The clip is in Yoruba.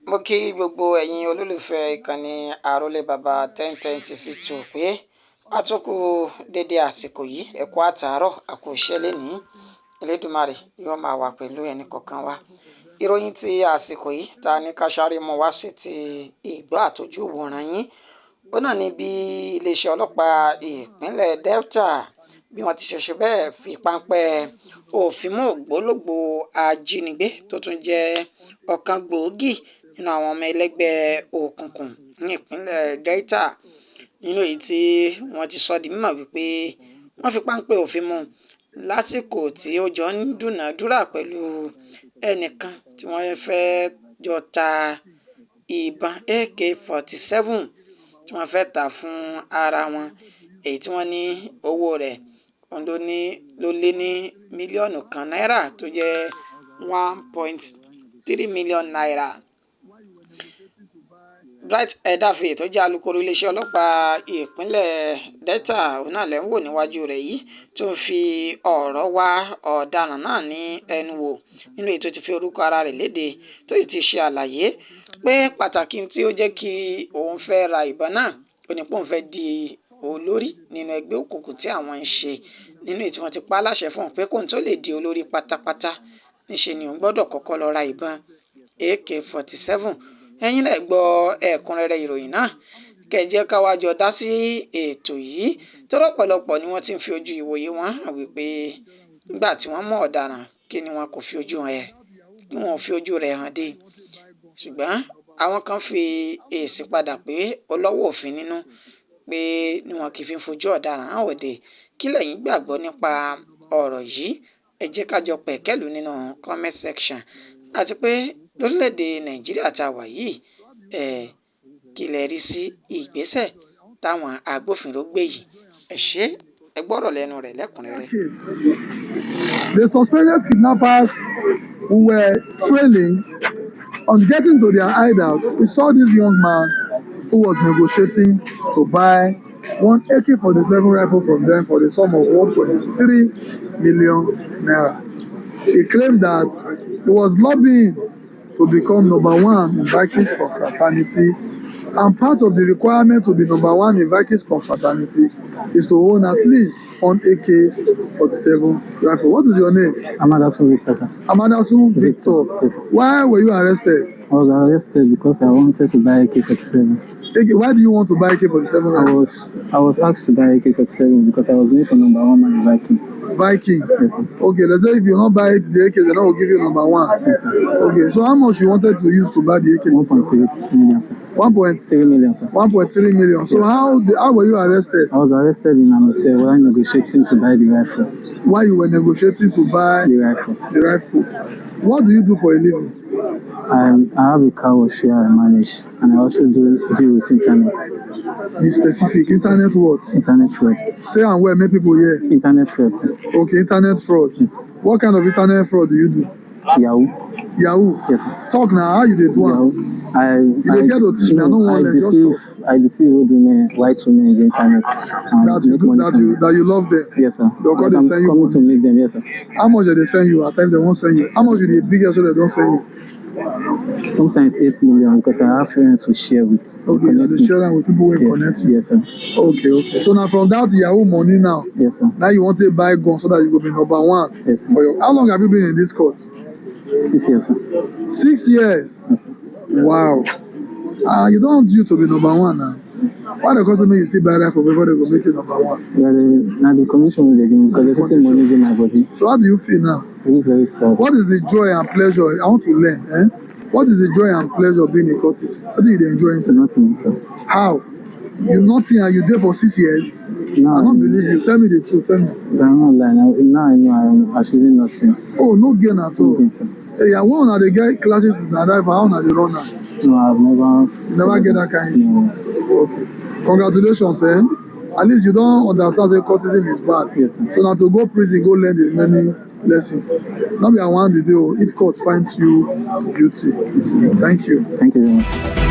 Mo kí gbogbo ẹ̀yin olólùfẹ́ ìkànnì Àrólé Baba 1010 TV pé a tún kú dédé àsìkò yìí, ẹ kú àtàárọ̀, a kú iṣẹ́ lénìí. Elédùmarè yóò máa wà pẹ̀lú ẹnì kọ̀ọ̀kan wa. Ìròyìn tí àsìkò yìí ta ní ká sáré mú wá sí ti ìgbọ́ àtọ́jú wòran yín. Ó náà ní bí iléeṣẹ́ ọlọ́pàá ìpínlẹ̀ Delta bí wọ́n ti ṣe bẹ́ẹ̀ fi páńpẹ́ òfin mú ògbólógbòó ajínigbé tó tún jẹ́ ọ̀kan gbòógì nínú àwọn ọmọ ẹlẹ́gbẹ́ òkùnkùn ní ìpínlẹ̀ Delta, nínú èyí tí wọ́n ti sọ di mímọ̀ wípé wọ́n fi páńpẹ́ òfin mú lásìkò tí ó jọ ń dúnàádúrà pẹ̀lú ẹnìkan tí wọ́n fẹ́ jọ ta ìbọn AK-47 tí wọ́n fẹ́ tà fún ara wọn, èyí tí wọ́n ní owó rẹ̀ ló lé ní mílíọ̀nù kan náírà tó jẹ́ 1.3 million naira. Bright Edafe tó jẹ́ alukoro iléeṣẹ́ ọlọ́pàá ìpínlẹ̀ Delta òun náà lẹ́ ń wò níwájú rẹ̀ yìí tó ń fi ọ̀rọ̀ wá ọ̀daràn náà ní ẹnu wò nínú èyí tó ti fi orúkọ ara rẹ̀ léde tó sì ti ṣe àlàyé pé pàtàkì tí ó jẹ́ kí òun fẹ́ ra ìbọn náà ó ní pé òun fẹ́ di olórí nínú ẹgbẹ́ òkùnkùn tí àwọn ń ṣe, nínú èyí tí wọ́n ti pa á láṣẹ fún òun pé kóun tó lè di olórí pátápátá níṣe ni òun gbọ́dọ̀ kọ́kọ́ lọ ra ìbọn AK-47. Ẹ̀yin lẹ gbọ́ ẹ̀kúnrẹ́rẹ́ ìròyìn náà, kẹ́ jẹ́ ká wá jọ dá sí ètò yìí tó rọ́pọ̀lọpọ̀ ni wọ́n ti ń fi ojú ìwòye wọn hàn wípé nígbà tí wọ́n mú ọ̀daràn kí ni wọn kò fi ojú rẹ̀ hàn dé, ṣùgbọ́n àwọn kan fi èsì padà pé ọlọ́wọ́ òfin nínú pé ni wọn kì í fi fojú ọ̀daràn hàn òde. Kí lẹ̀yin gbàgbọ́ nípa ọ̀rọ̀ yìí? Ẹ jẹ́ ká jọ pẹ̀kẹ́lù nínú comment section. Àti pé lórílẹ̀‐èdè Nàìjíríà tá a wà yìí, kí lẹ rí sí ìgbésẹ̀ táwọn agbófinró gbé yìí? Ẹ ṣé, ẹ gbọ́rọ̀ lẹ́nu rẹ̀ lẹ́kùnrẹ́rẹ́. The suspected kidnappers who were trailing on getting to their hideout, we saw this young man who was negotiating to buy one AK-47 rifle from them for the sum of 1.3 million naira. He claimed that he was lobbying to become number one in Vikings confraternity, and part of the requirement to be number one in Vikings confraternity is to own at least one AK-47 rifle. What is your name? Amadasun Victor, sir. Amadasun Victor. Yes, sir. Why were you arrested? I was arrested because I wanted to buy AK-47. Why do you want to buy AK-47 rifle? I was asked to buy AK-47 because I was made for number one man in Vikings. Vikings? Yes, sir. Okay, let's say if you not buy the AK, then I will give you number one. Yes, sir. Okay, so how much you wanted to use to buy the AK-47? 1.3 million, sir. 1.3 million, sir. 1.3 million. So yes. How were you arrested? I was arrested in an hotel while negotiating to buy the rifle. While you were negotiating to buy the rifle? The rifle. What do you do for a living? I have a car wash here I manage, and I also deal with internet. Be specific. Internet what? Internet fraud. Say and where make people hear. Internet fraud, sir. Okay, internet fraud. Yes. What kind of internet fraud do you do? Yahoo. Yahoo? Yes, sir. Talk now, how you dey do Yahoo. You dey fear to teach me, I don't want to just talk. I deceive old women, white women in the internet. That you love them? Yes, sir. They'll come to send you money. To meet them, yes, sir. How much do they send you? At times they won't send you. How much will the biggest so they don't send you? Sometimes 8 million because I have friends who share with. Okay, they share them with people who connect you. Yes, sir. Okay. So now from that Yahoo money now. Yes, sir. Now you want to buy gun so that you will be number one. Yes, sir. How long have you been in this court? 6 years, sir. 6 years? Yes, sir. Wow. You don't due to be number one now. Why the customer you still buy rifle before they go make you number one? Now the commission will give me because they say money in my body. So how do you feel now? I feel very sad. What is the joy and pleasure? I want to learn. What is the joy and pleasure of being a courtist? What do you enjoy inside? Nothing, sir. How? You nothing and you there for 6 years? No, I don't believe you. Tell me the truth. Tell me. I'm not lying. Now I know I'm achieving nothing. Oh, no gain at all. Nothing, sir. Hey, I want to get classes with my driver. How are they run now? No, I've never. You never get that kind of thing? No. Okay. Congratulations, At least you don't understand that courtism is bad. Yes, sir. So now to go prison, go learn the remaining lessons. Now we are one the day if court finds you guilty. Thank you. Thank you very much.